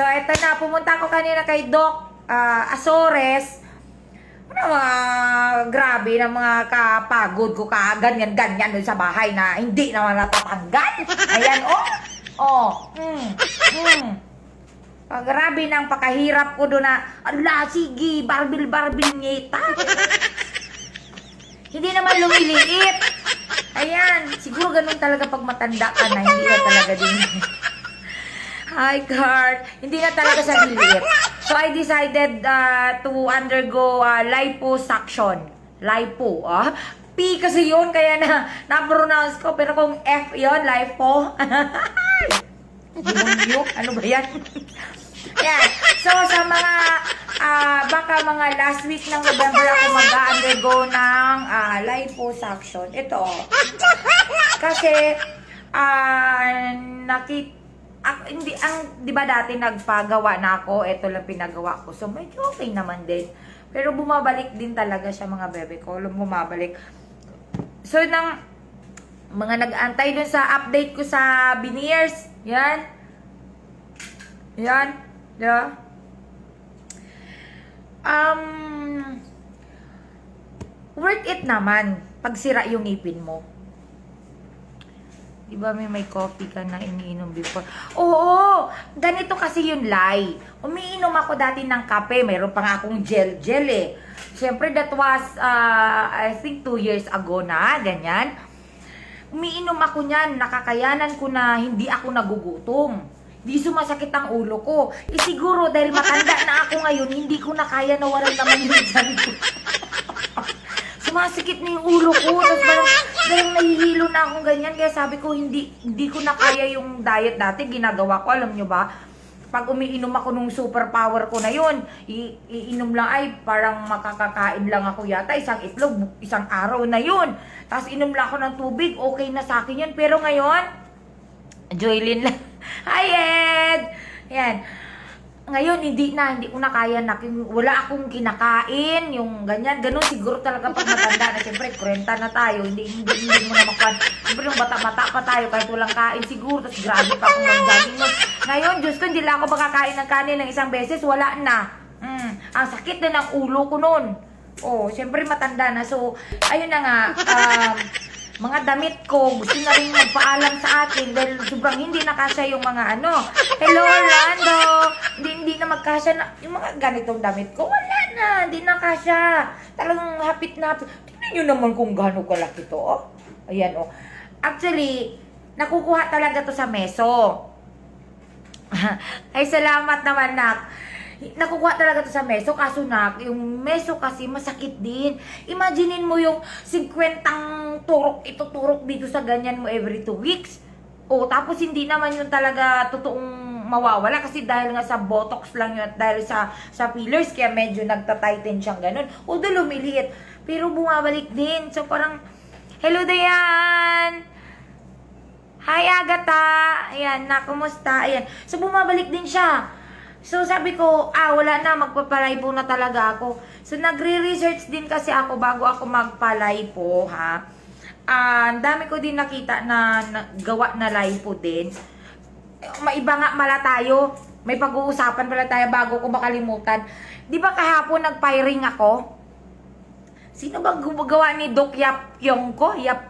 So, eto na. Pumunta ako kanina kay Doc Azores. Grabe na mga kapagod ko ganyan dun sa bahay na hindi naman natatanggal. Ayan, Grabe ng pakahirap ko doon na, ala, sige, barbil ngita. Hindi naman lumiliit. Ayan, siguro ganun talaga pag matanda ka na, hindi na talaga din. Hi, Card. Hindi na talaga siya liliit. So, I decided to undergo liposuction. Lipo, P kasi yun, kaya na-pronounce ko. Pero kung F yun, lipo. Ano ba yan? Yan. So, sa mga, baka mga last week ng November ako mag-undergo ng liposuction. Ito. Kasi, di ba dati nagpagawa na ako, ito lang pinagawa ko. So, medyo okay naman din. Pero bumabalik din talaga siya, mga bebe ko. Bumabalik. So, nang mga nag-antay dun sa update ko sa veneers. Yan. Yan. Yeah. Worth it naman pag sira yung ngipin mo. Diba may coffee ka na iniinom before? Oo! Ganito kasi yung lie. Umiinom ako dati ng kape. Mayroon pa nga akong gel eh. Siyempre, that was, I think 2 years ago na, ganyan. Umiinom ako niyan. Nakakayanan ko na hindi ako nagugutom. Di sumasakit ang ulo ko. Siguro dahil matanda na ako ngayon, hindi ko na kaya na walang naman yung dyan ko. Sumasakit na yung ulo ko. Tapos parang nahihilo na akong ganyan. Kaya sabi ko, hindi ko na kaya yung diet dati. Ginagawa ko, alam nyo ba? Pag umiinom ako nung superpower ko na yun, iinom lang ay parang makakakain lang ako yata. Isang itlog, isang araw na yun. Tapos inom lang ako ng tubig, okay na sa akin yun. Pero ngayon, Joylyn lang. Hi, Ed! Yan. Ngayon, hindi ko na kaya na. Wala akong kinakain, yung ganyan. Ganun siguro talaga pag matanda na. Siyempre, 40 na tayo. Hindi mo na makuha. Siyempre, yung bata-bata pa tayo kahit walang kain siguro. Tapos grabe pa akong mag-jogging nun. Ngayon, Diyos ko, hindi lang ako makakain ng kanin ng isang beses. Wala na. Ang sakit na ng ulo ko nun. Siyempre, matanda na. So, ayun na nga. Mga damit ko, gusto na rin magpaalam sa akin dahil sobrang hindi nakasya yung mga Hello, Orlando! Hindi na magkasya na, yung mga ganitong damit ko, wala na, hindi nakasya. Talagang hapit na hapit. Tingnan nyo naman kung gaano kalaki to, Ayan, Actually, nakukuha talaga to sa meso. Ay, salamat naman, Nak. Nakukuha talaga to sa meso, kaso yung meso kasi masakit din. Imaginein mo yung 50 turok dito sa ganyan mo every 2 weeks. Tapos hindi naman yun talaga totoong mawawala kasi dahil nga sa botox lang yun, dahil sa fillers, kaya medyo nagta-tighten siyang ganun. Lumiliit. Pero bumabalik din. So parang, hello Dayan! Hi Agatha! Ayan, kumusta? Ayan. So bumabalik din siya. So, sabi ko, wala na, magpapalipo na talaga ako. So, nagre-research din kasi ako bago ako magpalipo, ha. Ang dami ko din nakita na gawa na lipo din. Maiba nga mala tayo. May pag-uusapan pala tayo bago ko makalimutan. Di ba kahapon nag-firing ako? Sino bang gumagawa ni Doc Yap yung ko? Yap,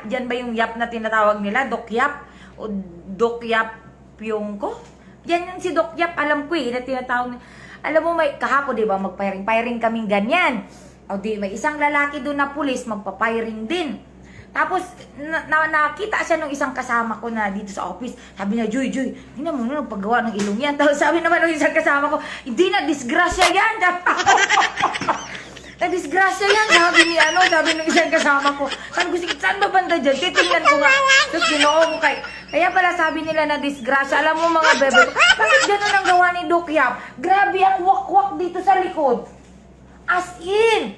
dyan ba yung Yap na tinatawag nila? Doc Yap? O Doc Yap yung ko? Yan yung si Doc Yap, alam ko na tinatawag. Alam mo, may kahapon, di ba, magpiring kaming ganyan. May isang lalaki doon na pulis, magpapiring din. Tapos, nakita siya nung isang kasama ko na dito sa office. Sabi niya, Joy, hindi na muna paggawa ng ilong yan. Tapos sabi naman nung isang kasama ko, hindi na, disgrasya yan. Na-disgrasya yan, sabi nung isang kasama ko. Sabi ko, saan ba banda dyan? Titingnan ko nga. Tapos ginoo ko kaya pala sabi nila na disgrasya. Alam mo mga bebe, bakit gano'n ang gawa ni Doc Yap? Grabe ang wakwak dito sa likod. As in,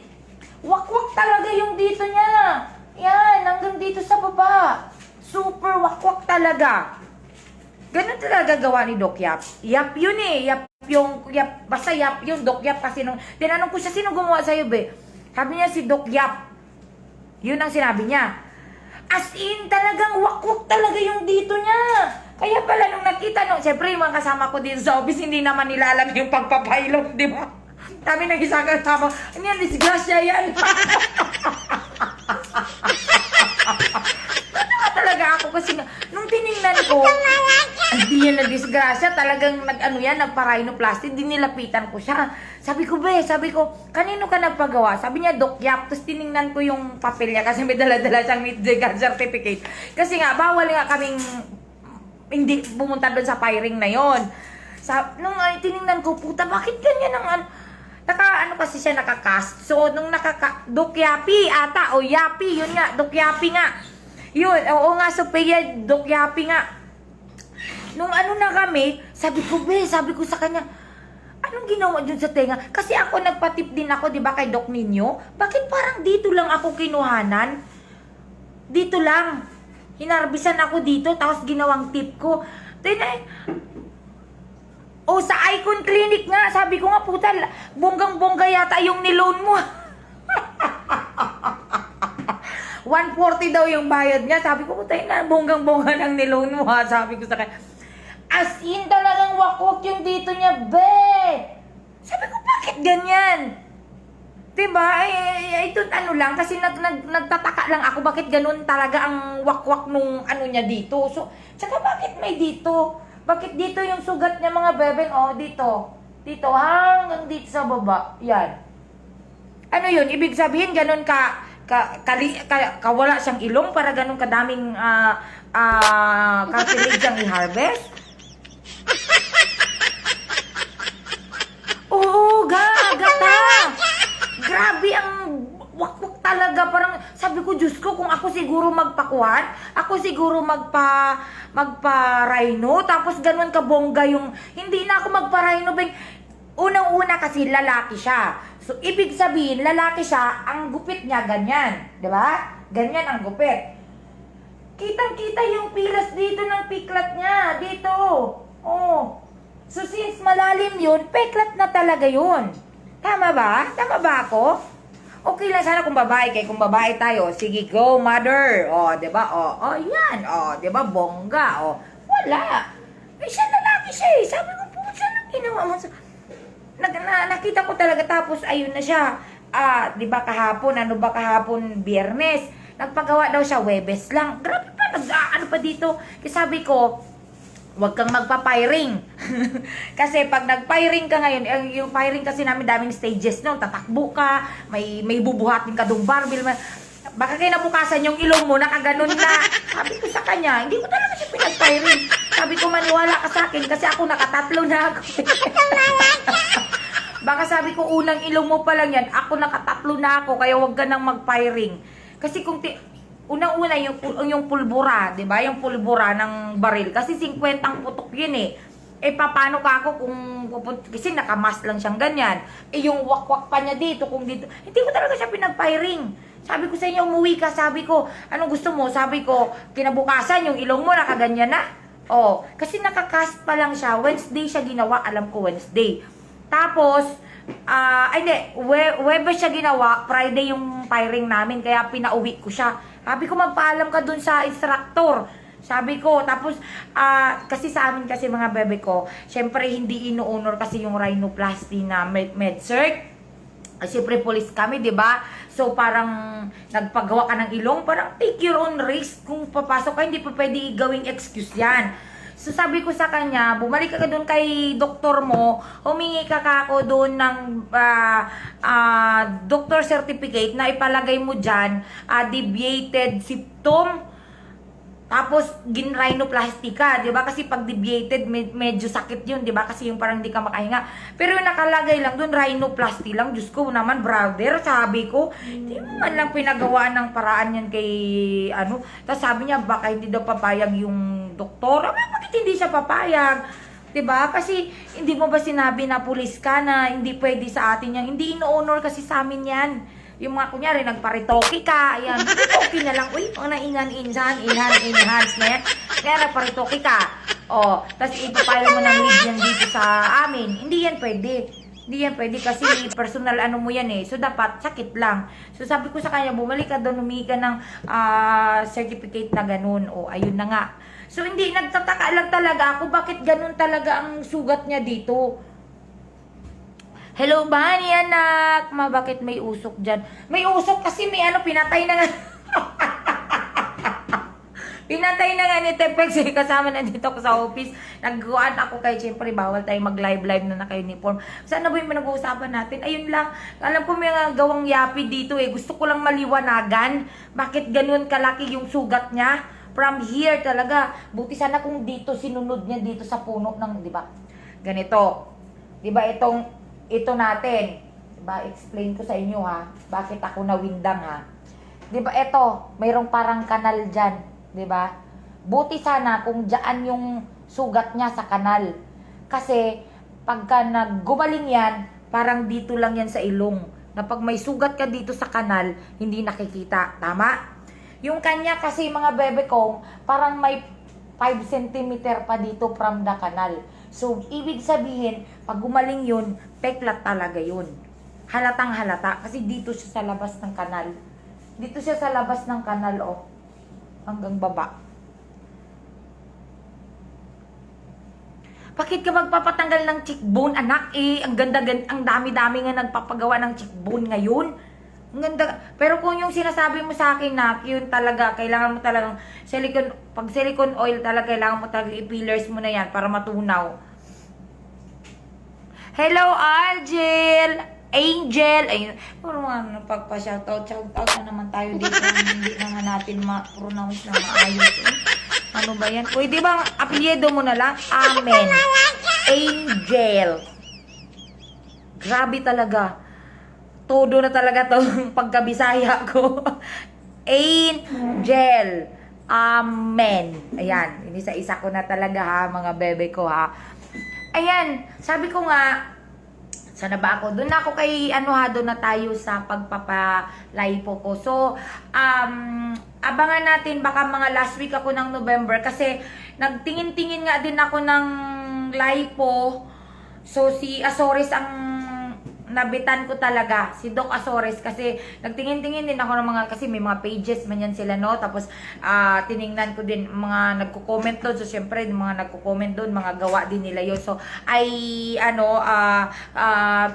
wakwak talaga yung dito niya. Yan, hanggang dito sa baba. Super wakwak talaga. Ganun talaga gawa ni Doc Yap. Yap yun Yap basta Yap yun, Doc Yap kasi nung tinanong ko siya, sino gumawa sa'yo, be? Sabi niya si Doc Yap. Yun ang sinabi niya. As in, talagang wakwak talaga yung dito niya. Kaya pala nung nakita nung, siyempre yung mga kasama ko dito sa office, hindi naman nila alam yung pagpapilot, di ba? Kami nag-isa kasama, ano yan, disgrasya yan. Tatawa talaga ako kasi nung tiningnan ko, hindi yan na disgrasya, talagang nagpa-rhinoplasty, dinilapitan ko siya. Sabi ko, kanino ka nagpagawa? Sabi niya, Doc Yap. Tapos tiningnan ko yung papel niya kasi may dala-dala siyang medical certificate. Kasi nga, bawal nga kaming hindi pumunta doon sa firing na yon. Nung tiningnan ko, puta, bakit ganyan ang kasi siya nakakast. So, nung Doc Yapi ata, o Yapi, yun nga, Doc Yapi nga. Yun, oo nga, Sophia, Doc Yapi nga. Nung na kami, sabi ko sa kanya, anong ginawa dyan sa tenga? Kasi ako nagpatip din ako, di ba, kay Doc Nino? Bakit parang dito lang ako kinuhanan? Dito lang. Hinarbisan ako dito, tapos ginawang tip ko. Sa Icon Clinic nga, sabi ko nga, puta, bonggang-bongga yata yung niloan mo. 140 daw yung bayad niya. Sabi ko, puta, bonggang-bongga ng niloan mo, ha? Sabi ko sa kanya. As in, talagang wakwak yung dito niya, be! Sabi ko, bakit ganyan? Diba? Ito lang, kasi nagtataka lang ako, bakit ganun talaga ang wakwak nung niya dito. So, tsaka bakit may dito? Bakit dito yung sugat niya, mga bebeng? Dito. Dito, hanggang dito sa baba. Yan. Ano yun? Ibig sabihin, ganun wala siyang ilong para ganun kadaming cartilage ang i-harvest? Oo, gata. Grabe ang wakwak talaga. Parang sabi ko, Diyos ko, kung ako siguro magpakuhan, ako siguro magpa-rhino, tapos ganun kabongga yung, hindi na ako magpa-rhino, unang-una kasi lalaki siya. So, ibig sabihin, lalaki siya, ang gupit niya ganyan. Diba? Ganyan ang gupit. Kitang-kita yung pilas dito ng piklat niya. Dito. Oh. So, since malalim yun, peklat na talaga yun. Tama ba? Tama ba ako? Okay lang sana kung babae. Kaya kung babae tayo, sige, go, mother. Diba? Yan. Diba? Bongga. Wala. Siya lalaki siya eh. Sabi ko po, saan ginawa mo? Nakita ko talaga. Tapos, ayun na siya. Diba kahapon? Ano ba kahapon? Biyernes. Nagpagawa daw siya. Webes lang. Grabe pa. Pa dito. Kasi sabi ko, huwag kang magpa-firing. Kasi pag nag-firing ka ngayon, yung firing kasi namin daming stages noon. Tatakbo ka, may bubuhatin ka doong barbell. Baka kinabukasan yung ilong mo, nakaganon na. Sabi ko sa kanya, hindi ko talaga siya pinag-firing. Sabi ko, maniwala ka sa akin kasi ako nakatatlo na ako. Baka sabi ko, unang ilong mo pa lang yan, ako nakatatlo na ako, kaya huwag ka nang mag-firing. Kasi kung unang-una yung pulbura, 'di ba? Yung pulbura ng baril kasi 50 ang putok 'yun eh. Paano ka ako kung kasi nakamas lang siyang ganyan. Yung wakwak pa niya dito kung dito. Hindi ko talaga siya pinag-firing. Sabi ko sa inyo, umuwi ka. Sabi ko, anong gusto mo? Sabi ko, kinabukasan yung ilong mo nakaganyan na. Kasi nakakast pa lang siya. Wednesday siya ginawa, alam ko Wednesday. Tapos Webes siya ginawa, Friday yung firing namin, kaya pinauwi ko siya. Sabi ko, magpaalam ka dun sa instructor. Sabi ko, tapos, kasi sa amin kasi mga bebe ko, syempre hindi ino-honor kasi yung rhinoplasty na med-cert. Siyempre, police kami, di ba? So, parang nagpagawa ka ng ilong, parang take your own risk. Kung papasok ka, hindi pa pwede gawing excuse yan. So, sabi ko sa kanya, bumalik ka doon kay doktor mo, humingi ka ako doon ng doctor certificate na ipalagay mo dyan, deviated septum, tapos ginrhinoplasty ka, di ba? Kasi pag deviated, medyo sakit yun, di ba? Kasi yung parang di ka makahinga. Pero yung nakalagay lang doon, rhinoplasty lang. Diyos ko naman, brother, sabi ko, di mo man lang pinagawa ng paraan yan kay, Tapos sabi niya, baka hindi daw papayag yung doktor. Bakit hindi siya papayag? Diba? Kasi hindi mo ba sinabi na pulis ka na hindi pwede sa atin yan? Hindi ino-honor kasi sa amin yan. Yung mga kunyari, nagparitoke ka, ayan, paritoke na lang. Uy, mga enhance na yan. Kaya nagparitoke ka. Tapos ipapile mo ng lead yan dito sa amin. Hindi yan pwede. Hindi yan pwede kasi personal mo yan eh. So, dapat sakit lang. So, sabi ko sa kanya, bumalik ka doon, humingi ka ng certificate na ganun. Ayun na nga. So, hindi, nagtataka lang talaga ako bakit ganun talaga ang sugat niya dito. Hello, Bunny, anak. Bakit may usok dyan? May usok kasi may pinatay na nga. Pinatay na nga ni Tepex kasama na dito ko sa office. Nagguan ako kay siyempre bawal tayo mag-live na naka-uniform. Sana ba yung pinag-uusapan natin? Ayun lang. Alam ko may gawang yapi dito Gusto ko lang maliwanagan. Bakit ganun kalaki yung sugat niya? From here talaga. Buti sana kung dito sinunod niya dito sa puno ng, di ba? Ganito. Di ba ito natin. Di ba? Explain ko sa inyo ha. Bakit ako nawindang ha. Di ba ito, mayroong parang kanal dyan. 'Di ba? Buti sana kung diyan yung sugat niya sa kanal. Kasi pagka naggumaling yan, parang dito lang yan sa ilong. Na pag may sugat ka dito sa kanal, hindi nakikita. Tama? Yung kanya kasi mga bebe kong, parang may 5 cm pa dito from the kanal. So, ibig sabihin, pag gumaling yun, peklat talaga yun. Halatang halata. Kasi dito siya sa labas ng kanal. Dito siya sa labas ng kanal, hanggang baba. Bakit ka magpapatanggal ng cheekbone, anak? Ang ang dami-dami nga nagpapagawa ng cheekbone ngayon. Ang ganda. Pero kung yung sinasabi mo sa akin, nak, yun talaga, kailangan mo talagang pag silicone oil talaga, kailangan mo talaga i-peelers mo na yan para matunaw. Hello, Angel! Ayun, puro mga napagpa-shoutout na naman tayo dito. Hindi naman natin ma-pronounce na maayos. Ano ba yan? Pwede bang apelyido mo na lang? Amen. Angel. Grabe talaga. Todo na talaga to pagkabisaya ko. Angel. Amen. Ayan. Inisa-isa ko na talaga ha, mga bebe ko ha. Ayan. Sabi ko nga, sana ba ako? Doon ako kay doon na tayo sa pagpapalipo ko. So, abangan natin baka mga last week ako ng November kasi nagtingin-tingin nga din ako ng lipo. So, si Azores ang nabitan ko talaga, si Doc Azores, kasi nagtingin-tingin din ako ng mga, kasi may mga pages man yan sila, no? Tapos, tiningnan ko din mga nagko-comment doon. So, syempre, mga nagko-comment doon, mga gawa din nila yun. So,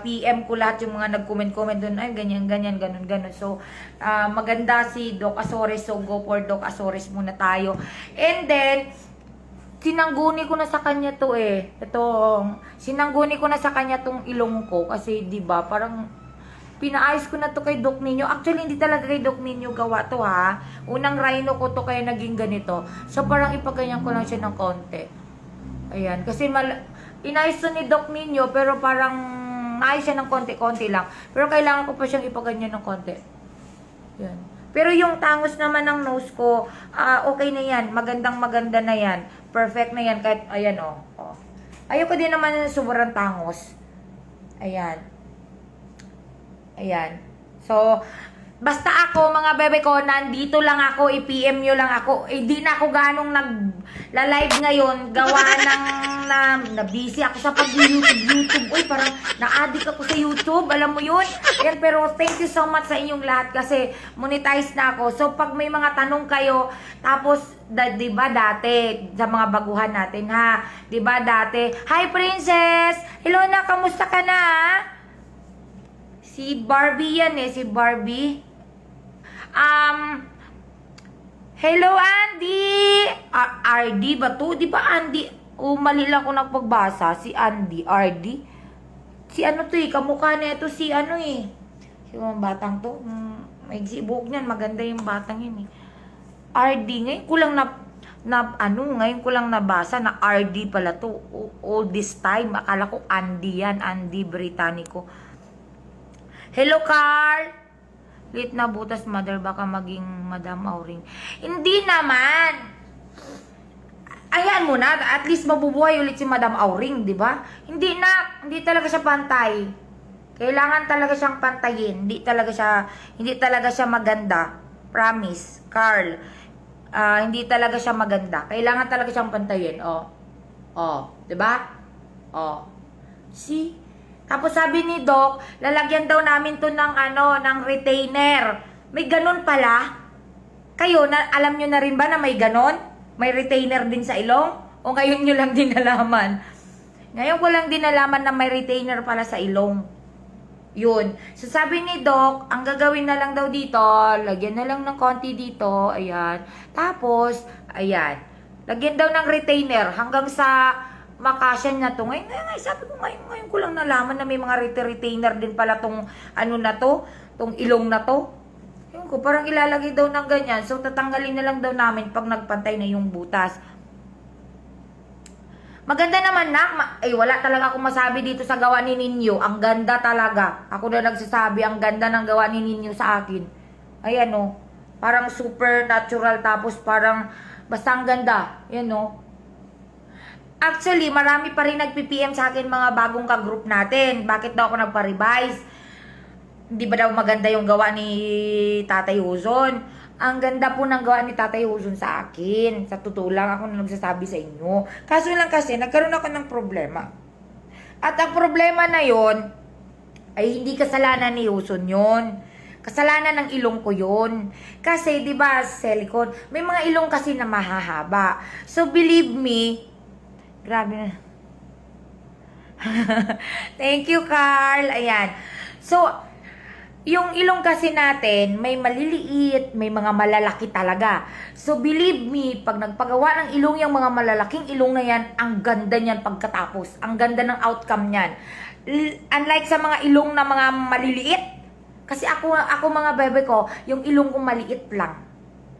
PM ko lahat yung mga nag-comment doon, ay, ganyan, ganun. So, maganda si Doc Azores. So, go for Doc Azores muna tayo. And then, sinangguni ko na sa kanya to sinangguni ko na sa kanya tong ilong ko kasi 'di ba parang pinaayos ko na to kay Doc Nino. Actually hindi talaga kay Doc Nino gawa to ha. Unang rhino ko to kaya naging ganito. So parang ipaganyan ko lang siya ng konti. Ayan, kasi inayos to ni Doc Nino pero parang naayos siya ng konti-konti lang. Pero kailangan ko pa siyang ipaganyan ng konti. Yan. Pero yung tangos naman ng nose ko, okay na yan. Maganda na yan. Perfect na yan. Kahit, ayan Ayoko din naman ng sobrang tangos. Ayan. So, basta ako, mga bebe ko, nandito lang ako, i-PM nyo lang ako. Di na ako ganong nag-live ngayon. Gawa ng na-busy ako sa pag-YouTube. Uy, parang na-addict ako sa YouTube. Alam mo yun? Yan, pero thank you so much sa inyong lahat kasi monetize na ako. So, pag may mga tanong kayo, tapos, diba dati, sa mga baguhan natin, ha? Diba dati, hi, Princess! Hello na, kamusta ka na, ha? Si Barbie yan si Barbie. Hello, Andy! RD ba to? Di ba Andy? Mali lang ako nagpagbasa. Si Andy. RD? Si ano to kamukha na ito si Si mga batang to. Maigsi buhok niyan. Maganda yung batang yun RD. Ngayon ko lang ngayon ko lang nabasa na RD pala to. All this time. Akala ko Andy yan. Andy Britannico. Hello, Carl! Late na butas, mother. Baka maging Madam Auring. Hindi naman! Ayan mo na. At least mabubuhay ulit si Madam Auring, di ba? Hindi na. Hindi talaga siya pantay. Kailangan talaga siyang pantayin. Hindi talaga siya maganda. Promise, Carl. Hindi talaga siya maganda. Kailangan talaga siyang pantayin. Di ba? See? Tapos sabi ni Doc, lalagyan daw namin to ng ng retainer. May ganon pala. Kayo, alam nyo na rin ba na may ganon? May retainer din sa ilong? O ngayon nyo lang din nalaman? Ngayon ko lang din nalaman na may retainer pala sa ilong. Yun. So, sabi ni Doc, ang gagawin na lang daw dito, lagyan na lang ng konti dito. Ayan. Tapos, ayan. Lagyan daw ng retainer hanggang sa makasyan na to. Ngayon, sabi ko, ngayon ko lang nalaman na may mga retainer din pala tong ano na to, tong ilong na to. Yun ko, parang ilalagay daw ng ganyan. So, tatanggalin na lang daw namin pag nagpantay na yung butas. Maganda naman na, wala talaga akong masabi dito sa gawa ni Ninyo. Ang ganda talaga. Ako na nagsasabi, ang ganda ng gawa ni Ninyo sa akin. Ayan o, parang super natural tapos parang basta ang ganda. Ayan o. Actually, marami pa rin nag-PPM sa akin mga bagong ka-group natin. Bakit daw ako nagpa-revise? Hindi ba daw maganda yung gawa ni Tatay Huzon? Ang ganda po ng gawa ni Tatay Huzon sa akin. Sa totoo lang, ako na nagsasabi sa inyo. Kaso lang kasi, nagkaroon ako ng problema. At ang problema na yon ay hindi kasalanan ni Huzon yon. Kasalanan ng ilong ko yon. Kasi, di ba, silicone, may mga ilong kasi na mahahaba. So, believe me, grabe na. Thank you, Carl. Ayan. So, yung ilong kasi natin, may maliliit, may mga malalaki talaga. So, believe me, pag nagpagawa ng ilong yung mga malalaking ilong na yan, ang ganda niyan pagkatapos. Ang ganda ng outcome niyan. Unlike sa mga ilong na mga maliliit, kasi ako mga bebe ko, yung ilong ko maliit lang.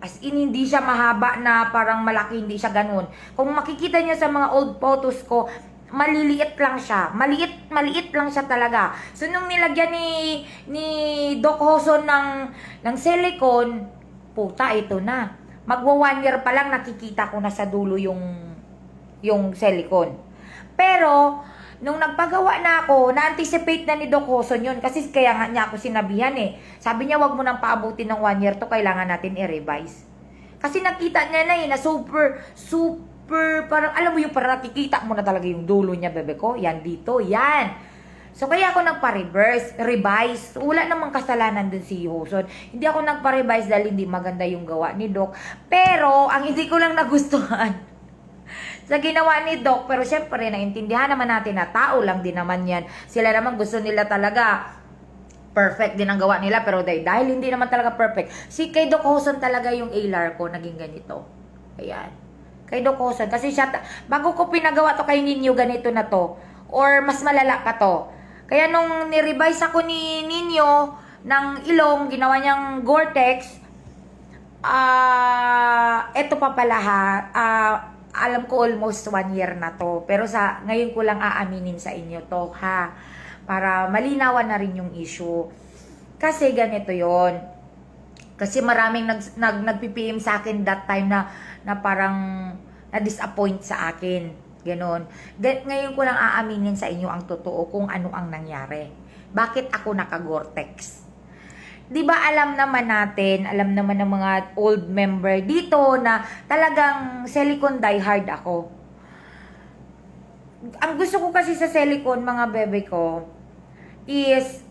As in, hindi siya mahaba na parang malaki, hindi siya ganun. Kung makikita niyo sa mga old photos ko, maliliit lang siya. Maliit lang siya talaga. So, nung nilagyan ni Doc Hozon ng silicone, puta, ito na. Magwa 1 year pa lang, nakikita ko na sa dulo yung silicone. Pero, nung nagpagawa na ako, na-anticipate na ni Doc Hozon yun. Kasi kaya nga niya ako sinabihan eh. Sabi niya, wag mo nang paabutin ng 1 year to, kailangan natin i-revise. Kasi nakita niya na eh, na super, parang, alam mo yung parang nakikita mo na talaga yung dulo niya, bebe ko. Yan dito, yan. So, kaya ako revise. Wala namang kasalanan dun si Hozon. Hindi ako nagpa-revise dahil hindi maganda yung gawa ni Doc. Pero, ang hindi ko lang nagustuhan sa ginawa ni Doc, pero syempre, naintindihan naman natin na tao lang din naman yan. Sila naman gusto nila talaga perfect din ang gawa nila, pero dahil hindi naman talaga perfect, kay Doc Hozon talaga yung A-lar ko naging ganito. Ayan. Kay Doc Hozon. Kasi siya, bago ko pinagawa to kay Ninyo, ganito na to. Or mas malala pa to. Kaya nung ni-revise ako ni Ninyo ng ilong, ginawa niyang Gore-Tex, eto pa pala ha, alam ko almost 1 year na to. Pero ngayon ko lang aaminin sa inyo to ha. Para malinawan na rin yung issue. Kasi ganito yon. Kasi maraming nag-PPM sa akin that time na parang na-disappoint sa akin. Ganon. Ngayon ko lang aaminin sa inyo ang totoo kung ano ang nangyari. Bakit ako naka-Gore-Tex? Di ba alam naman ng mga old member dito na talagang silicone diehard ako. Ang gusto ko kasi sa silicone, mga bebe ko, is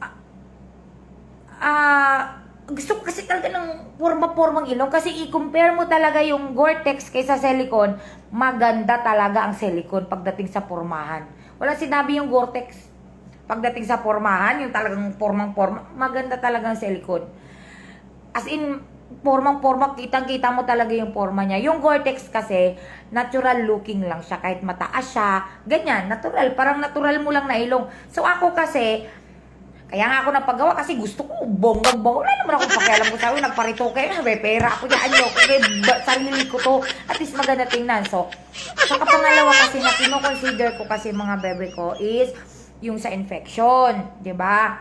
gusto ko kasi talaga ng porma-pormang ilong. Kasi i-compare mo talaga yung Gore-Tex kaysa silicone, maganda talaga ang silicone pagdating sa pormahan. Wala sinabi yung Gore-Tex. Pagdating sa pormahan, yung talagang pormang-porma, maganda talaga ang silicone. As in, pormang-porma, kitang-kita mo talaga yung porma niya. Yung Gore-Tex kasi, natural looking lang siya. Kahit mataas siya, ganyan, natural. Parang natural mo lang na ilong. So ako kasi, kaya nga ako napagawa kasi gusto ko bonggang-bongga. Wala naman ako pakialam ko sa akin. Nagparito kayo. May pera ako dyan. Sarili ko to. At least maganda tingnan. So, saka pangalawa kasi na kino-consider ko kasi mga bebe ko is yung sa infection. Diba?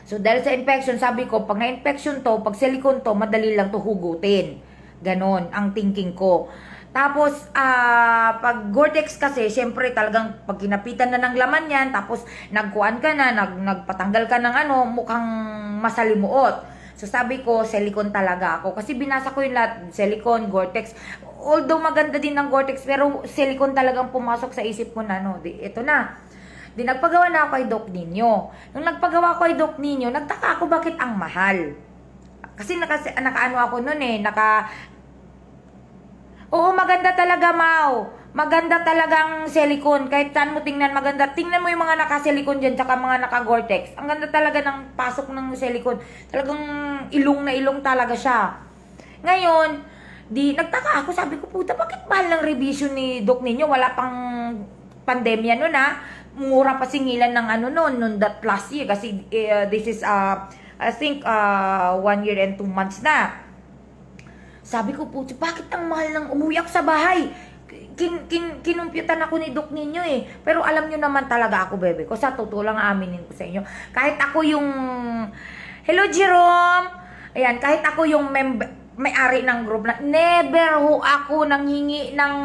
So, dahil sa infection, sabi ko, pag na-infection to, pag silicone to, madali lang to hugutin. Ganon ang thinking ko. Tapos, pag Gore-Tex kasi, syempre talagang pag kinapitan na ng laman yan, tapos nagkuan ka na, nagpatanggal ka ng mukhang masalimuot. So sabi ko, silicone talaga ako. Kasi binasa ko yung lahat, silicone, Gore-Tex. Although maganda din ng Gore-Tex, pero silicone talagang pumasok sa isip ko na, ito na. Di nagpagawa na ako kay Doc Nino. Nung nagpagawa ko kay Doc Nino, nagtaka ako bakit ang mahal. Kasi nakaano ako nun Oo, maganda talaga, Mau. Maganda talagang silicone. Kahit saan mo tingnan, maganda. Tingnan mo yung mga naka-silicone dyan, tsaka mga naka-Gore-Tex. Ang ganda talaga ng pasok ng silicone. Talagang ilong na ilong talaga siya. Ngayon, nagtaka ako, sabi ko, puta, bakit mahal ng revision ni Doc ninyo? Wala pang pandemya nun, ha? Mura pa singilan ng ano nun that last year. Kasi this is, I think, 1 year and 2 months na. Sabi ko, puti, bakit ang mahal ng umuwi ako sa bahay? Kinumputan ako ni Doc ninyo eh. Pero alam nyo naman talaga ako, bebe ko. Sa totoo lang aminin ko sa inyo. Kahit ako yung... Hello, Jerome! Ayan, kahit ako yung may-ari ng group na never ho ako nanghingi ng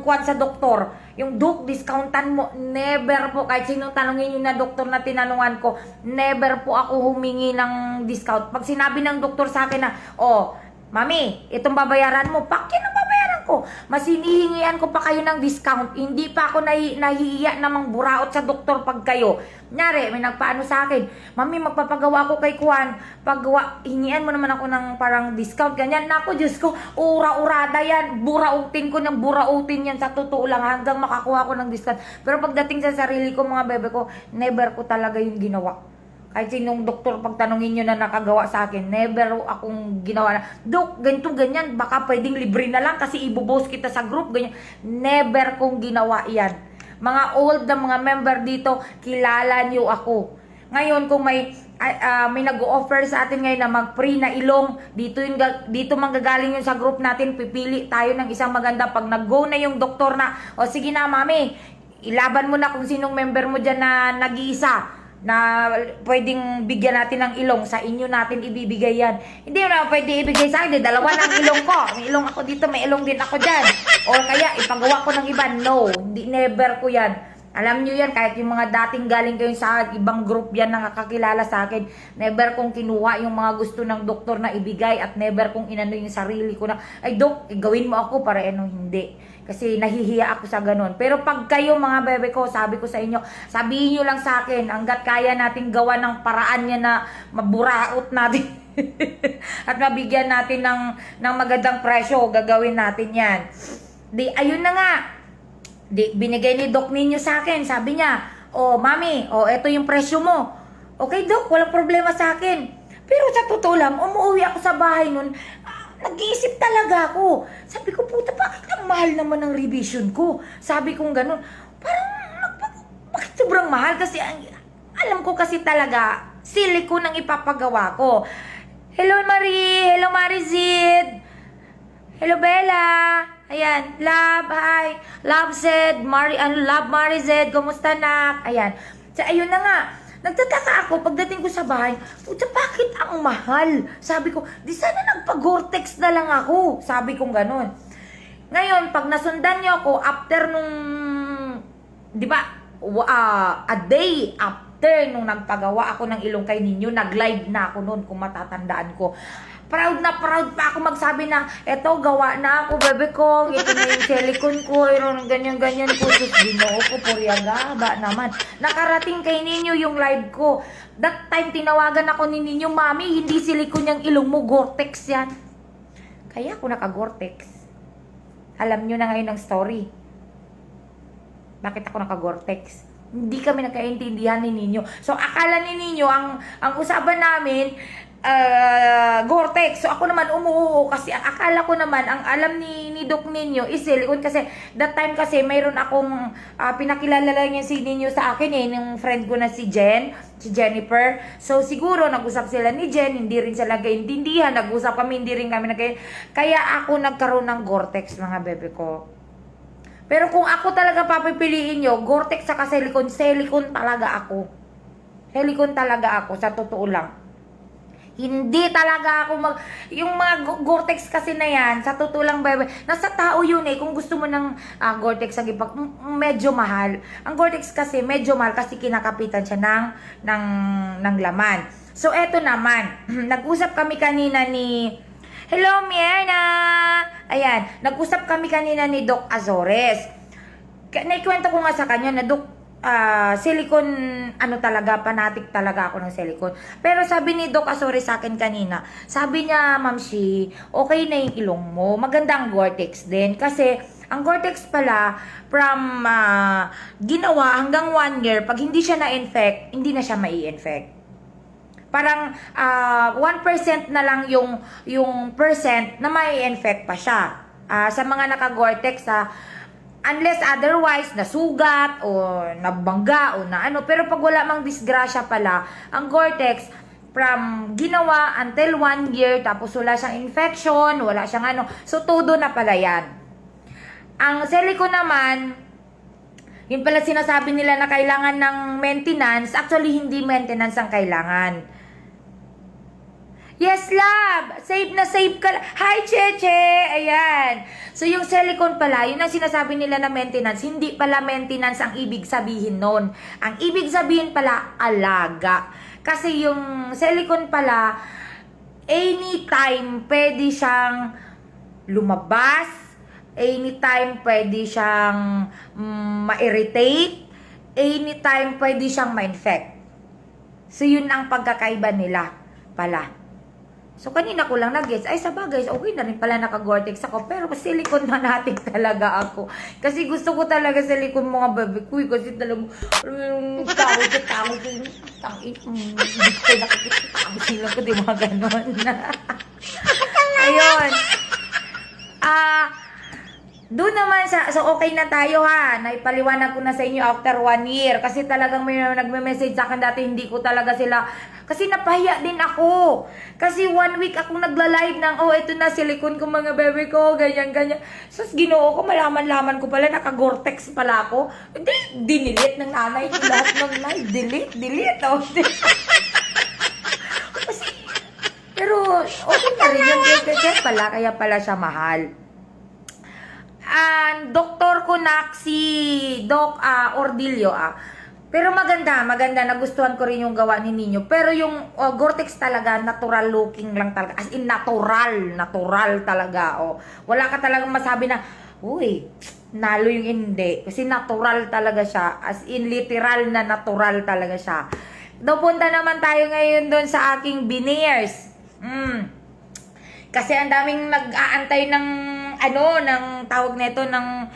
kwan sa doktor. Yung Doc, discountan mo. Never po. Kahit sinong tanongin nyo na doktor na tinanungan ko, never po ako humingi ng discount. Pag sinabi ng doktor sa akin na, oh, Mami, itong babayaran mo, pakin ang babayaran ko. Mas hinihingian ko pa kayo ng discount. Hindi pa ako nahihiya namang buraot sa doktor pag kayo. Nyari, may nagpaano sa akin, Mami, magpapagawa ko kay Kuan. Paggawa, hingian mo naman ako ng parang discount. Ganyan. Naku, Diyos ko, ura-urada yan. Burautin ko ng burautin yan. Sa totoo lang, hanggang makakuha ko ng discount. Pero pagdating sa sarili ko, mga bebe ko, never ko talaga yung ginawa. Kahit sinong doktor pagtanungin nyo na nakagawa sa akin, never akong ginawa na, Dok, ganito ganyan, baka pwedeng libre na lang kasi ibuboss kita sa group, ganyan. Never kong ginawa yan. Mga old na mga member dito, kilala nyo ako. Ngayon, kung may nag-o-offer sa atin ngayon na mag-free na ilong, dito manggagaling yun sa group natin, pipili tayo ng isang maganda. Pag nag-go na yung doktor na, o sige na, Mami, ilaban mo na kung sinong member mo dyan na nag-iisa na pwedeng bigyan natin ng ilong, sa inyo natin ibibigay yan. Hindi mo na pwede ibigay sa akin, dalawa ng ilong ko. May ilong ako dito, may ilong din ako dyan. O kaya ipagawa ko ng iba. No, never ko yan. Alam nyo yan, kahit yung mga dating galing kayo sa ibang group yan na nakakilala sa akin, never kong kinuha yung mga gusto ng doktor na ibigay at never kong inano yung sarili ko na, ay Dok, gawin mo ako para hindi. Kasi nahihiya ako sa ganun. Pero pag kayo mga bebe ko, sabi ko sa inyo, sabihin nyo lang sa akin, hanggat kaya natin gawa ng paraan niya na maburaot natin at mabigyan natin ng magandang presyo, gagawin natin yan. Ayun na nga. Binigay ni Doc ninyo sa akin. Sabi niya, oh Mami, oh eto yung presyo mo. Okay Doc, walang problema sa akin. Pero sa totoo lang, umuwi ako sa bahay nun, nag-iisip talaga ako. Sabi ko, puta, bakit ang mahal naman ng revision ko? Sabi kong ganun. Parang, bakit sobrang mahal? Kasi, alam ko kasi talaga, silicone ang ipapagawa ko. Hello Marie, hello Marizid. Hello Bella. Ayan, love, hi. Love said, love Marized, kumusta nak? Ayan. So, ayun na nga. Nagtataka ako, pagdating ko sa bahay, puta, bakit ang mahal? Sabi ko, di sana nagpa-Gore-Tex na lang ako. Sabi kong ganun. Ngayon, pag nasundan nyo ako, after nung, di ba, a day after nung nagpagawa ako ng ilong kay ninyo, nag-live na ako noon kung matatandaan ko. Proud na proud pa ako magsabi na, eto, gawa na ako, bebe ko, ito na yung silicone ko, ganyan-ganyan ko, sus, ginoo ko, puryaga, ba naman. Nakarating kay ninyo yung live ko. That time, tinawagan ako ni ninyo, Mami, hindi silicone yung ilong mo, Gore-Tex yan. Kaya ako naka-Gore-Tex. Alam nyo na ngayon ang story. Bakit ako naka-Gore-Tex? Hindi kami nagkaintindihan ni ninyo. So, akala ni ninyo, ang usapan namin, Gore-Tex. So ako naman umuho kasi akala ko naman ang alam ni Doc ninyo is silicone kasi that time kasi mayroon akong pinakilala lang niya si ninyo sa akin ng friend ko na si Jennifer. So siguro nag-usap sila ni Jen, hindi rin sila nagkaintindihan, nag-usap kami, hindi rin kami kaya ako nagkaroon ng Gore-Tex mga bebe ko. Pero kung ako talaga papipiliin nyo, Gore-Tex saka silicone talaga ako. Silicone talaga ako, sa totoo lang. Hindi talaga ako yung mga Gore-Tex kasi na yan, sa totoo lang, bebe, nasa tao yun eh. Kung gusto mo ng Gore-Tex ang medyo mahal. Ang Gore-Tex kasi medyo mahal kasi kinakapitan siya ng laman. So, eto naman. Nag-usap kami kanina ni... Hello, Mierna! Ayan, nag-usap kami kanina ni Doc Azores. Naikwento ko nga sa kanya na, Doc, silicone, ano talaga, fanatic talaga ako ng silicone. Pero sabi ni Doc Azores sa akin kanina, sabi niya, Ma'am Shi, okay na yung ilong mo. Maganda ang Gore-Tex din. Kasi, ang Gore-Tex pala, from ginawa hanggang 1 year, pag hindi siya na-infect, hindi na siya mai-infect. Parang 1% na lang yung percent na mai-infect pa siya. Sa mga naka-Gore-Tex, unless otherwise, nasugat o nabangga o na ano. Pero pag wala mang disgrasya pala, ang Gore-Tex, from ginawa until 1 year, tapos wala siyang infection, wala siyang ano. So, todo na pala yan. Ang silicone naman, yun pala sinasabi nila na kailangan ng maintenance. Actually, hindi maintenance ang kailangan. Yes, love! Save na save ka. Hi, Cheche! Ayan. So, yung silicone pala, yun ang sinasabi nila na maintenance. Hindi pala maintenance ang ibig sabihin nun. Ang ibig sabihin pala, alaga. Kasi yung silicone pala, anytime pwede siyang lumabas, anytime pwede siyang ma-irritate, anytime pwede siyang ma-infect. So, yun ang pagkakaiba nila pala. So, kanina ko lang nag-gets, ay sabagay, okay na rin pala naka-Gore-Tex ako, pero silicone fanatic talaga ako. Kasi gusto ko talaga silicone mga baby ko, kasi talagang tawag hindi ko nakikita sila ko, di mga ganon. Ayun. Doon naman so okay na tayo ha. Naipaliwanag ko na sa inyo after 1 year. Kasi talagang may nagme-message sa akin dati, hindi ko talaga sila. Kasi napahiya din ako. Kasi 1 week akong nagla-live ng, ito na, silicone ko mga bebe ko, ganyan, ganyan. So, ginoo ko, malaman-laman ko pala, naka-Gore-Tex pala ako. Hindi, dinilit ng nanay ko lahat ng live. Delete. Pero, okay na rin yung Gore-Tex pala, kaya pala siya mahal. Doktor ko na si Doc Ordilio Pero maganda, nagustuhan ko rin yung gawa ni Nino. Pero yung Gore-Tex talaga, natural looking lang talaga. As in, natural talaga. Wala ka talagang masabi na, uy, nalo yung hindi. Kasi natural talaga siya. As in, literal na natural talaga siya. Punta naman tayo ngayon doon sa aking veneers. Kasi ang daming nag-aantay ng ng tawag nito ng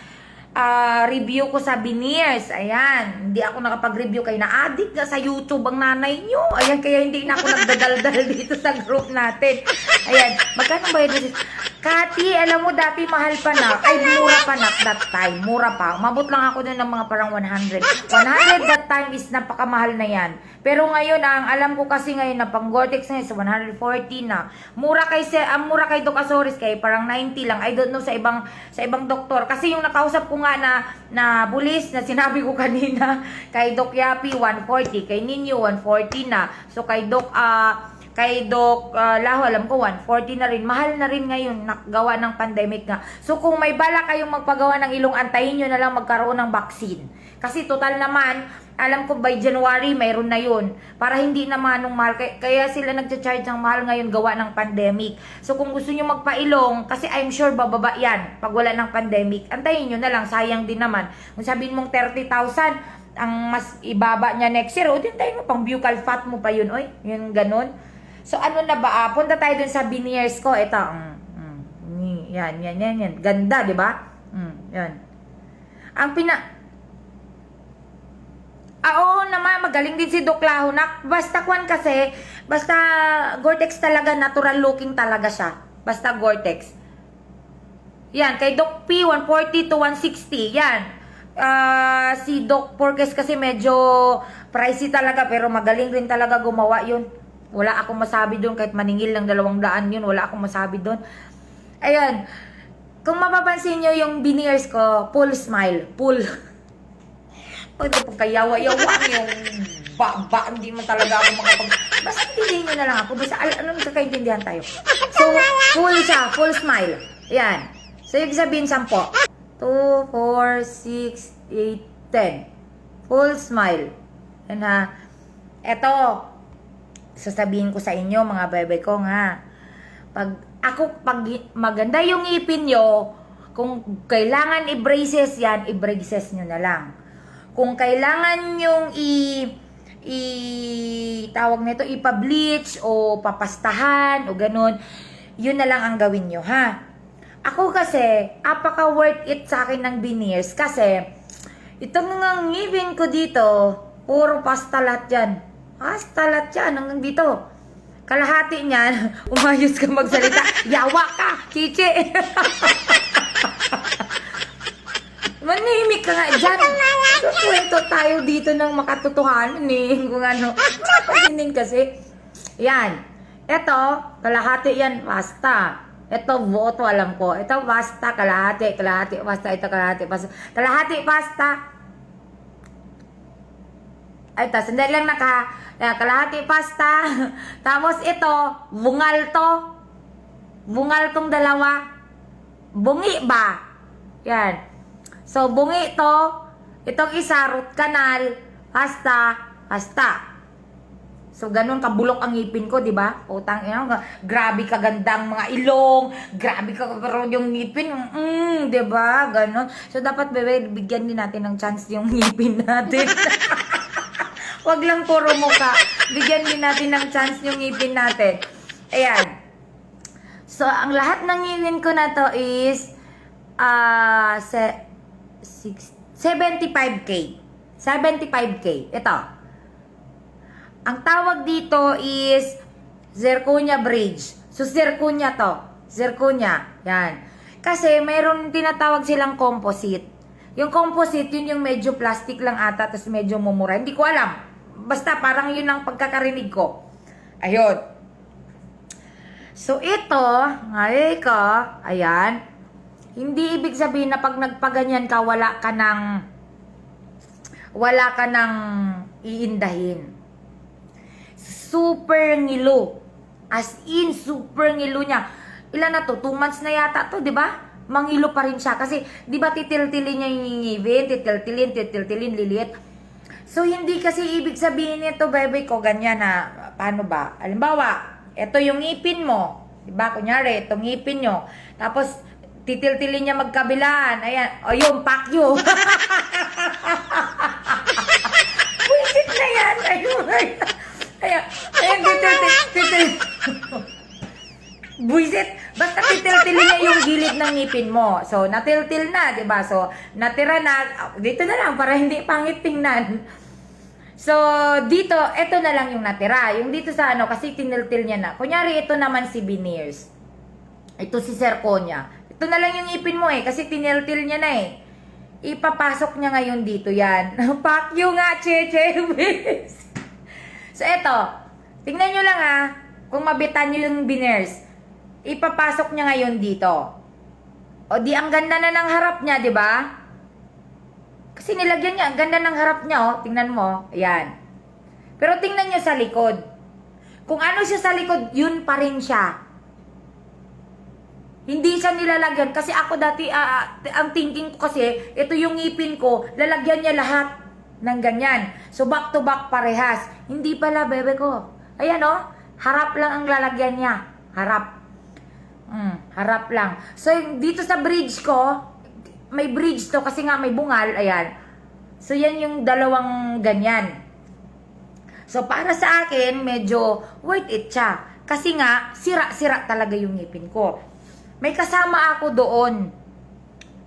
review ko sa veneers. Ayan, hindi ako nakapag-review kay na-addict na sa YouTube ang nanay nyo. Ayan, kaya hindi na ako nagdadaldal dito sa group natin. Ayan, magkano ba yun? Kati, alam mo dati mahal pa na. Ay, mura pa na that time. Mura pa. Umabot lang ako dun ng mga parang 100. 100 that time is napakamahal na yan. Pero ngayon, ang alam ko kasi ngayon na pang Gore-Tex ngayon is 140 na. Mura kay Doc Azores kay parang 90 lang. I don't know sa ibang doktor. Kasi yung nakausap ko nga na bulis na sinabi ko kanina, kay Doc Yapi 140, kay Nino 140 na. So kay Doc Laho, alam ko 140 na rin. Mahal na rin ngayon, gawa ng pandemic nga. So kung may bala kayong magpagawa ng ilong, antayin nyo na lang magkaroon ng vaccine. Kasi total naman, alam ko by January mayroon na yun. Para hindi naman nung mahal. Kaya sila nagcha-charge ng mahal ngayon gawa ng pandemic. So kung gusto nyo magpailong, kasi I'm sure bababa yan pag wala ng pandemic, antayin nyo na lang, sayang din naman. Kung sabihin mong 30,000, ang mas ibaba niya next year, o din tayo mo, pang buccal fat mo pa yun, oy, yun ganun. So ano na ba, punta tayo dun sa veneers ko, ito, yan, ganda, di ba? Yan. Ang oo naman, magaling din si Doc Laho. Basta kwan kasi, basta Gore-Tex talaga, natural looking talaga siya. Basta Gore-Tex. Yan, kay Doc P, 140 to 160. Yan. Si Doc Porges kasi medyo pricey talaga, pero magaling rin talaga gumawa yun. Wala akong masabi doon, kahit maningil ng 200 yun, wala akong masabi doon. Ayan. Kung mapapansin nyo yung veneers ko, full smile. Full. Pwede po kayawa-yawa yung hindi mo talaga ako basta intindihin nyo na lang ako. Basta anong kakaintindihan tayo. So, full siya. Full smile. Ayan. So, yung sabihin 10. 2, 4, 6, 8, 10. Full smile. Yan ha. Eto. Sasabihin ko sa inyo, mga bebe ko nga. Pag maganda yung ngipin nyo, kung kailangan i-braces yan, i-braces nyo na lang. Kung kailangan yung tawag nito, ipa-bleach o papastahan o ganun, yun na lang ang gawin nyo, ha? Ako kasi, apaka worth it sa akin ng veneers kasi itong mga ngipin ko dito, puro pasta lahat yan. Pasta lahat yan hanggang dito. Kalahati niyan, umayos ka magsalita. Yawa ka, chiche. Manahimik ka nga dyan. Kwento tayo dito ng makatotohanan eh. Kung ano. Pasinin kasi. Yan. Ito, kalahati yan, pasta. Ito, boto, alam ko. Ito, pasta, kalahati, pasta. Ito, kalahati, pasta. Kalahati, pasta. Ito, sandali lang kalahati, pasta. Tapos ito, bungal to. Bungal tong dalawa. Bungi ba? Yan. So, bungi to. Itong isa, root canal, pasta, pasta. So, ganun kabulok ang ngipin ko, di ba? Utang, grabe kagandang mga ilong, grabe kagandang yung ngipin, di ba? Ganun. So, dapat, bebe, bigyan din natin ng chance yung ngipin natin. Wag lang puro mukha. Bigyan din natin ng chance yung ngipin natin. Ayan. So, ang lahat ng ngipin ko na to is 75K. 75K. Ito. Ang tawag dito is zirconia bridge. So, zirconia to. Zirconia. Yan. Kasi, mayroon tinatawag silang composite. Yung composite, yun yung medyo plastic lang ata, tapos medyo mumura. Hindi ko alam. Basta, parang yun ang pagkakarinig ko. Ayun. So, ito, ngayon ko, ayan, hindi ibig sabihin na pag nagpaganyan ka, wala ka ng iindahin. Super ngilo. As in, super ngilo niya. Ilan na to? 2 months na yata to, di ba? Mangilo pa rin siya. Kasi, di ba titil-tilin niya yung ngipin? Titil-tilin, liliit. So, hindi kasi ibig sabihin nito, bebe ko, ganyan na, paano ba? Halimbawa, ito yung ngipin mo. Di ba? Kunyari, itong ngipin nyo. Tapos, titil-tilin niya magkabilaan. Ayan. O, yung pakyo. Buisit na yan. Ayun. Ayan. Ayan, titil. Buisit. Basta titil-tilin niya yung gilid ng ngipin mo. So, natil-til na, di ba? So, natira na. Dito na lang para hindi pangit tingnan. So, dito, ito na lang yung natira. Yung dito sa ano, kasi tinil-til niya na. Kunyari, ito naman si veneers. Ito si zirconia. Ito na lang yung ngipin mo eh, kasi tinil-til niya na eh. Ipapasok niya ngayon dito yan. Pakyo nga, cheche. So, eto. Tingnan nyo lang ah, kung mabitan nyo yung veneers. Ipapasok niya ngayon dito. O di, ang ganda na ng harap niya, di ba? Kasi nilagyan niya, ang ganda ng harap niya, oh. Tingnan mo, ayan. Pero tingnan niyo sa likod. Kung ano siya sa likod, yun pa rin siya. Hindi siya nilalagyan. Kasi ako dati, ang thinking ko kasi, ito yung ngipin ko, lalagyan niya lahat ng ganyan. So, back to back parehas. Hindi pala, bebe ko. Ayan, oh. Harap lang ang lalagyan niya. Harap. Harap lang. So, dito sa bridge ko, may bridge to kasi nga may bungal. Ayan. So, yan yung dalawang ganyan. So, para sa akin, medyo worth it siya. Kasi nga, sira-sira talaga yung ngipin ko. May kasama ako doon.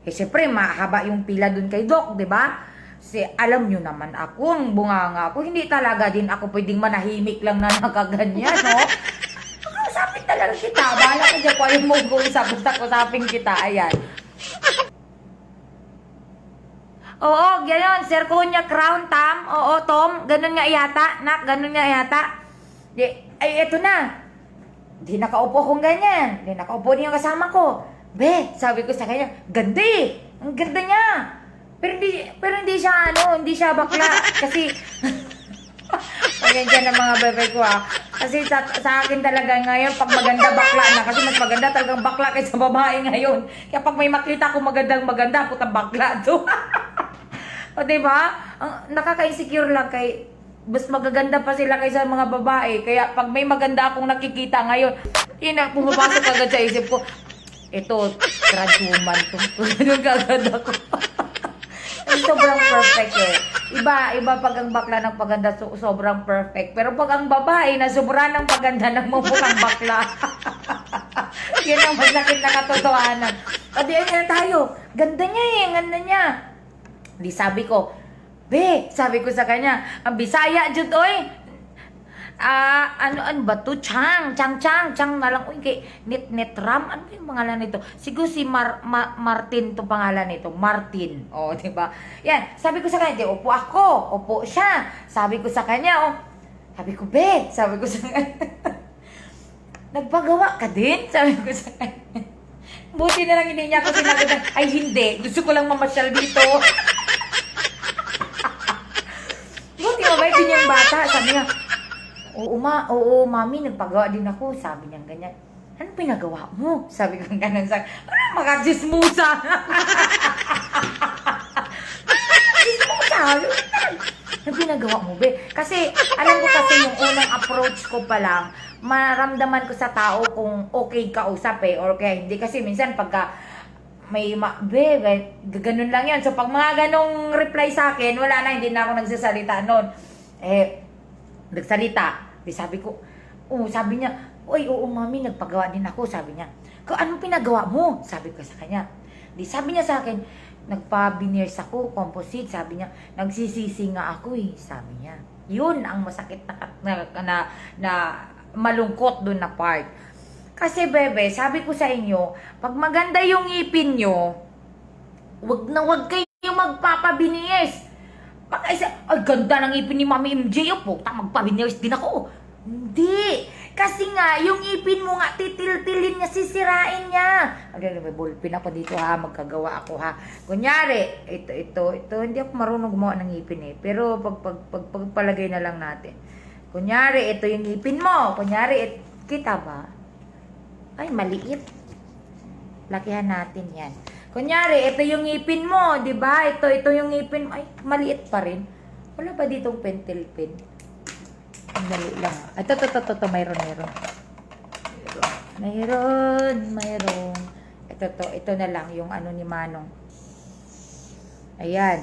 Eh, syempre, mahaba yung pila doon kay Doc, di ba? Kasi alam nyo naman ako, ang bunganga ako, hindi talaga din ako pwedeng manahimik lang na nakaganyan, no? Usapin talaga kita. Bahala ko dyan ko ayaw mo usap. Basta usapin kita. Ayan. Oo, gano'n. Zirconia crown, Tam. Oo, Tom. Ganun nga yata. Nak, ganun nga yata. Ay, eto na. Di nakaupo kong ganyan. Di nakaupo din yung kasama ko. Be, sabi ko sa kanya, ganda eh. Ang ganda niya. Pero hindi siya, hindi siya bakla. Kasi, pagyan ng mga bebe ko Kasi sa akin talaga ngayon, pag maganda bakla na. Kasi mas maganda talagang bakla kaysa babae ngayon. Kaya pag may makita ko maganda, putang bakla to. O diba? Nakaka-insecure lang kay mas magaganda pa sila kaysa mga babae. Kaya pag may maganda akong nakikita ngayon, pumapasok agad sa isip ko, ito, transwoman to. Ganun kagad ako. Sobrang perfect eh. Iba pag ang bakla ng paganda sobrang perfect. Pero pag ang babae na sobra ng paganda ng mumukhang bakla. Yan ang masakit na katotohanan. O di yan tayo. Ganda niya eh, ganda niya. Di sabi ko, be, sabi ko sa kanya, ang Bisaya jud oy. Ano ba to? Chang na lang. Uy, kay Netram. Ano yung pangalan nito? Siguro si Martin to pangalan nito. Martin. O, diba? Yan. Sabi ko sa kanya, di, upo ako. Upo siya. Sabi ko sa kanya, sabi ko, be. Sabi ko sa kanya, nagpagawa ka din? Sabi ko sa kanya. Buti na lang hindi niya ako sinagot. Ay, hindi. Gusto ko lang mamasyal dito. Buti mabait din yung bata. Sabi niya, oo, mami, nagpagawa din ako. Sabi niya ganyan. Ano pinagawa mo? Sabi ko ganun sa ano, makajismusa. Jismusa? Ano pinagawa mo, be? Kasi, alam ko kasi yung unang approach ko pa lang, maramdaman ko sa tao kung okay kausap or kaya hindi. Kasi minsan pagka may ganun lang yan. So, pag mga ganong reply sa akin, wala na, hindi na ako nagsasalita noon. Nagsalita. Di sabi ko, sabi niya, uy, oo mami, nagpagawa din ako, sabi niya. Anong pinagawa mo? Sabi ko sa kanya. Di sabi niya sa akin, nagpa-veneers ako, composite, sabi niya, nagsisisi nga ako sabi niya. Yun ang masakit na malungkot dun na part. Kasi bebe, sabi ko sa inyo, pag maganda yung ngipin nyo, wag kayo magpapa-veneers. Ay, ganda ng ipin ni Mami MJ. Magpa-veneers din ako. Hindi. Kasi nga, yung ipin mo nga, titil-tilin niya, sisirain niya. May ballpen ako dito ha, magkagawa ako ha. Kunyari, ito, hindi ako marunong gumawa ng ipin Pero pagpalagay na lang natin. Kunyari, ito yung ipin mo. Kunyari, kita ba? Ay, maliit. Lakihan natin yan. Kunyari, ito yung ngipin mo, di ba? Ito yung ngipin mo. Ay, maliit pa rin. Wala ba ditong pentel pen? Ang dali lang. Ito, mayroon. Ito na lang, yung ano ni Manong. Ayan.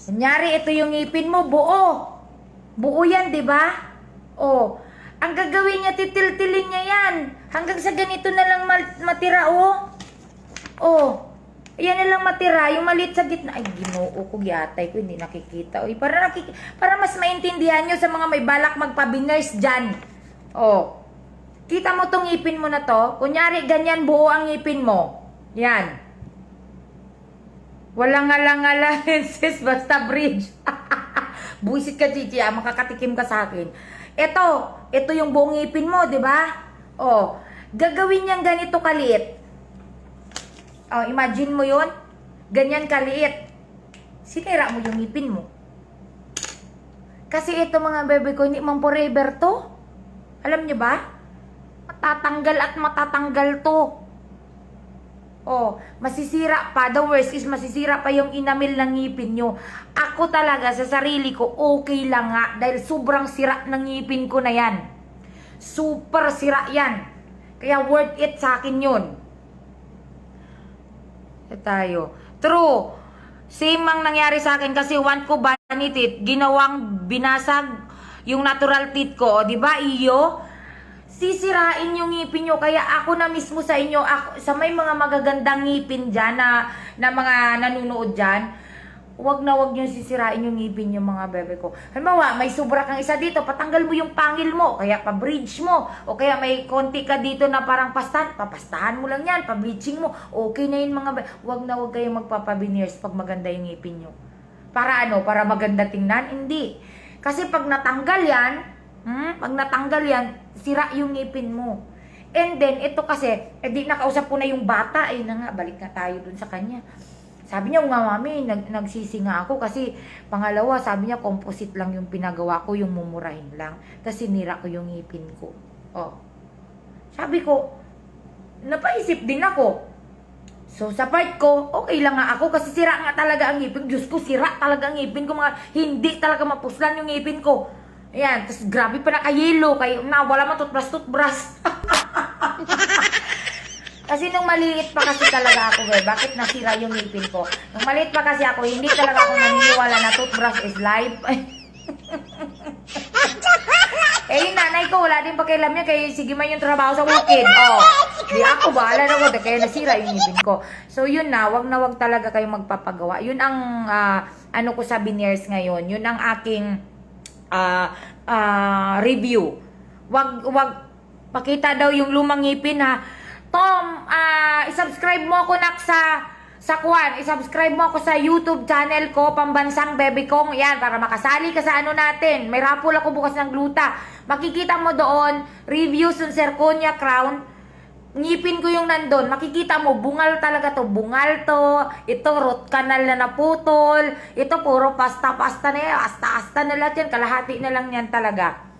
Kunyari, ito yung ngipin mo, buo. Buo yan, di ba? Ang gagawin niya, titil-tilin niya yan. Hanggang sa ganito na lang matira, ayan na lang matira. Yung maliit sa gitna. Ay, ginoo ko, yatay ko, hindi nakikita. Para mas maintindihan nyo sa mga may balak magpa-veneers dyan. Kita mo tong ngipin mo na to. Kunyari, ganyan buo ang ngipin mo. Yan. Walang ngalang lenses, basta bridge. Buisit ka, Chichi, makakatikim ka sa akin. Ito yung buong ngipin mo, di ba? Gagawin niyang ganito kaliit. Imagine mo yun. Ganyan kaliit. Sinira mo yung ngipin mo. Kasi ito mga bebe ko, hindi man forever to. Alam niyo ba? Matatanggal at matatanggal to. Masisira pa. The worst is masisira pa yung enamel ng ngipin nyo. Ako talaga sa sarili ko, okay lang nga. Dahil sobrang sira ng ngipin ko na yan. Super sira yan. Kaya worth it sa akin yun. Tayo. True. Same ang nangyari sa akin kasi one ko vanity teeth, ginawang binasag yung natural teeth ko. Di ba, iyo? Sisirain yung ngipin nyo. Kaya ako na mismo sa inyo, sa may mga magagandang ngipin dyan na mga nanunood dyan, wag nyo sisirain yung ngipin nyo mga bebe ko. Halimbawa, may sobra kang isa dito, patanggal mo yung pangil mo, kaya pa-bridge mo, o kaya may konti ka dito na parang papastahan mo lang yan, pa-bleaching mo, okay na yun mga bebe. Wag kayong magpapa-veneers pag maganda yung ngipin nyo. Para para maganda tingnan? Hindi. Kasi pag natanggal yan, sira yung ngipin mo. And then, ito kasi, di nakausap ko na yung bata, balik na tayo dun sa kanya. Sabi niya, mami, nagsisi nga ako kasi pangalawa, sabi niya, composite lang yung pinagawa ko, yung mumurahin lang. Tapos sinira ko yung ngipin ko. Sabi ko, napaisip din ako. So, sa part ko, okay lang nga ako kasi sira nga talaga ang ngipin. Diyos ko, sira talaga ang ngipin ko. Hindi talaga mapuslan yung ngipin ko. Ayan, tapos grabe pa naka-yellow. Wala man toothbrush. Kasi nung maliit pa kasi talaga ako, bakit nasira yung ngipin ko? Nung maliit pa kasi ako, hindi talaga ako naniniwala na toothbrush is life. Eh, yung nanay ko, wala din pakialam niya, kaya sige man yung trabaho sa weekend. Oh, di ako, bahala na ko, kaya nasira yung ngipin ko. So, yun na wag talaga kayong magpapagawa. Yun ang, ano ko sa veneers ngayon, yun ang aking review. Wag pakita daw yung lumang ngipin ha. Tom, i-subscribe mo ako sa Kwan. I-subscribe mo ako sa YouTube channel ko, Pambansang Bebe Kong. Yan, para makasali ka sa ano natin. May raffle ako bukas ng gluta. Makikita mo doon, reviews ng Zirconia Crown. Ngipin ko yung nandun. Makikita mo, bungal talaga to. Bungal to. Ito, root canal na naputol. Ito, puro pasta-pasta na yan. Asta-asta na lahat yan. Kalahati na lang yan talaga.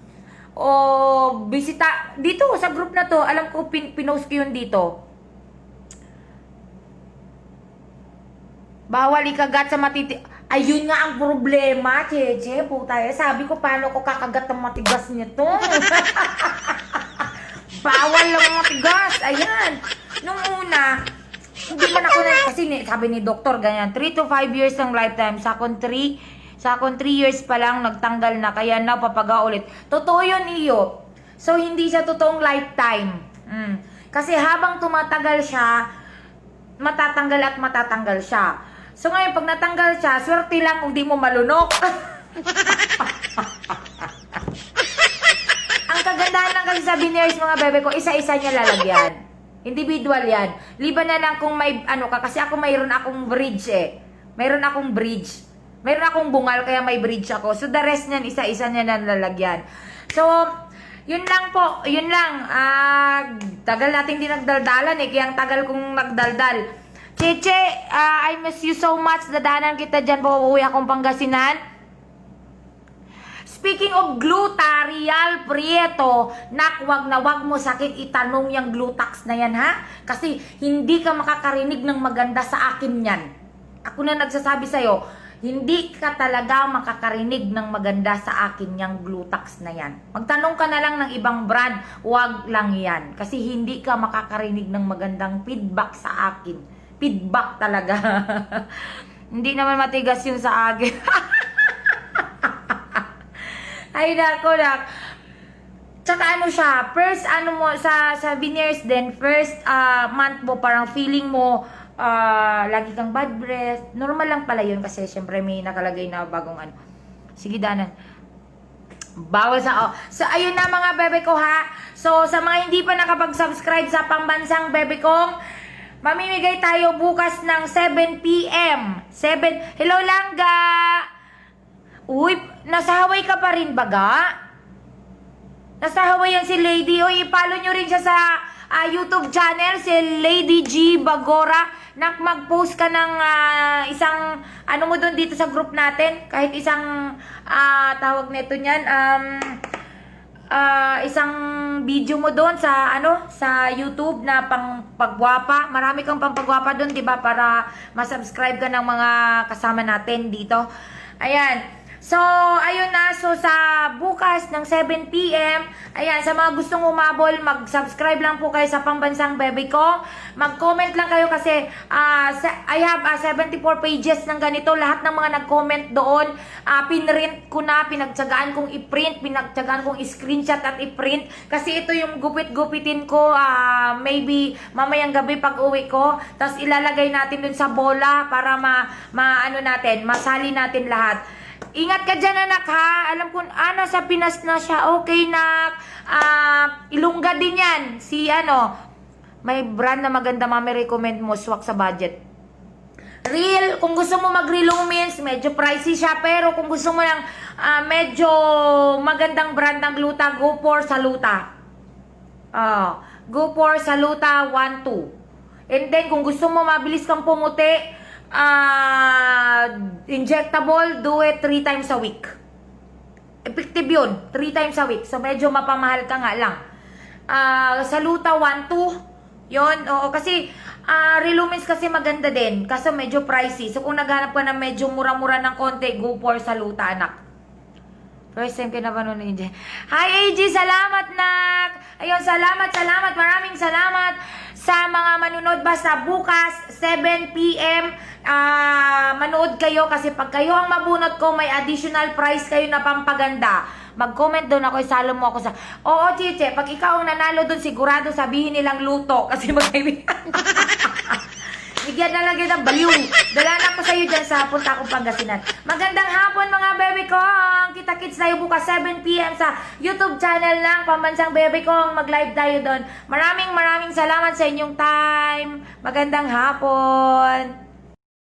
O, bisita. Dito, sa group na to, alam ko, pinost ko yun dito. Bawal ikagat sa matiti... Ayun nga ang problema, Cheche. Puta, sabi ko, paano ko kakagat ang matigas nito? Bawal lang matigas. Ayan. Nung una, hindi man ako na... Kasi sabi ni doktor, ganyan, 3 to 5 years ng lifetime. Sa akong 3 years pa lang, nagtanggal na. Kaya na, papaga ulit. Totoo yun, iyo. So, hindi siya totoong lifetime. Kasi habang tumatagal siya, matatanggal at matatanggal siya. So, ngayon, pag natanggal siya, swerte lang kung di mo malunok. Ang kagandahan lang kasi sa veneers, mga bebe ko, isa-isa niya lalagyan. Individual yan. Liban na lang kung may, ano ka, kasi ako mayroon akong bridge Mayroon akong bridge. Mayroon akong bungal, kaya may bridge ako. So, the rest niyan, isa-isa niya na lalagyan. So, yun lang po. Yun lang. Tagal nating dinagdaldalan kaya ang tagal kong nagdaldal. Cheche, I miss you so much. Dadanan kita dyan. Pauwi akong Pangasinan. Speaking of gluta, Real Prieto, nak, wag mo sakit itanong yung glutax na yan, ha? Kasi hindi ka makakarinig ng maganda sa akin yan. Ako na nagsasabi sa'yo, hindi ka talaga makakarinig ng maganda sa akin yung glutax na yan. Magtanong ka na lang ng ibang brand, wag lang yan. Kasi hindi ka makakarinig ng magandang feedback sa akin. Feedback talaga. Hindi naman matigas yung sa akin. Ay, nako. Tsaka ano siya, first ano mo, sa veneers din, first month mo, parang feeling mo, lagi kang bad breath. Normal lang pala yun kasi syempre may nakalagay na bagong ano. Sige, danan. Bawal sa... So, ayun na mga bebe ko, ha. So, sa mga hindi pa nakapag-subscribe sa Pambansang Bebe Kong, mamimigay tayo bukas ng 7 p.m. Hello, Langga! Uy, nasa Hawaii ka pa rin, baga? Nasa Hawaii yan si Lady. Uy, i-follow nyo rin siya sa YouTube channel, si Lady G Bagora. Mag-post ka ng isang, ano mo doon dito sa group natin? Kahit isang, tawag nito niyan, isang video mo doon sa sa YouTube na pagwapa. Marami kang pagwapa doon, 'di ba? Para ma-subscribe ka ng mga kasama natin dito. Ayan. So, ayun na. So, sa bukas ng 7 p.m, ayan, sa mga gustong umabol, mag-subscribe lang po kayo sa Pambansang Bebe ko. Mag-comment lang kayo kasi I have 74 pages ng ganito. Lahat ng mga nag-comment doon, pinrint ko na, pinagtsagaan kong i-print, pinagtsagaan kong i-screenshot at i-print. Kasi ito yung gupit-gupitin ko, mamayang gabi pag uwi ko. Tapos ilalagay natin dun sa bola para masali natin lahat. Ingat ka dyan, anak, ha? Alam ko, sa Pinas na siya. Okay, nak. Ilungga din yan. May brand na maganda, mami, recommend mo. Swak sa budget. Real, kung gusto mo mag-relumens, medyo pricey siya. Pero kung gusto mo ng medyo magandang brand ng gluta, go for Saluta. Go for Saluta 1-2. And then, kung gusto mo mabilis kang pumuti, injectable, do it 3 times a week. Effective yun, 3 times a week. So, medyo mapamahal ka nga lang. Saluta 1-2. Yun, oo, kasi Relumens kasi maganda din. Kaso medyo pricey. So, kung naghanap ka na medyo mura-mura ng konti, go for Saluta, anak. First time kinapanood ni AJ. Hi, AJ! Salamat, nak! Ayun, salamat! Maraming salamat sa mga manunod. Basta bukas, 7 p.m, manood kayo kasi pag kayo ang mabunot ko, may additional prize kayo na pampaganda. Mag-comment doon ako, isalo mo ako sa... Oo, Chiche, pag ikaw ang nanalo doon, sigurado sabihin nilang luto kasi magkaibigan. Bigyan na lang kita baliw. Dala na ko sa iyo dyan sa punta akong Pangasinan. Magandang hapon mga bebe ko. Kita-kits tayo bukas 7 p.m. sa YouTube channel ng Pambansang Bebe Kong. Mag-live tayo doon. Maraming salamat sa inyong time. Magandang hapon.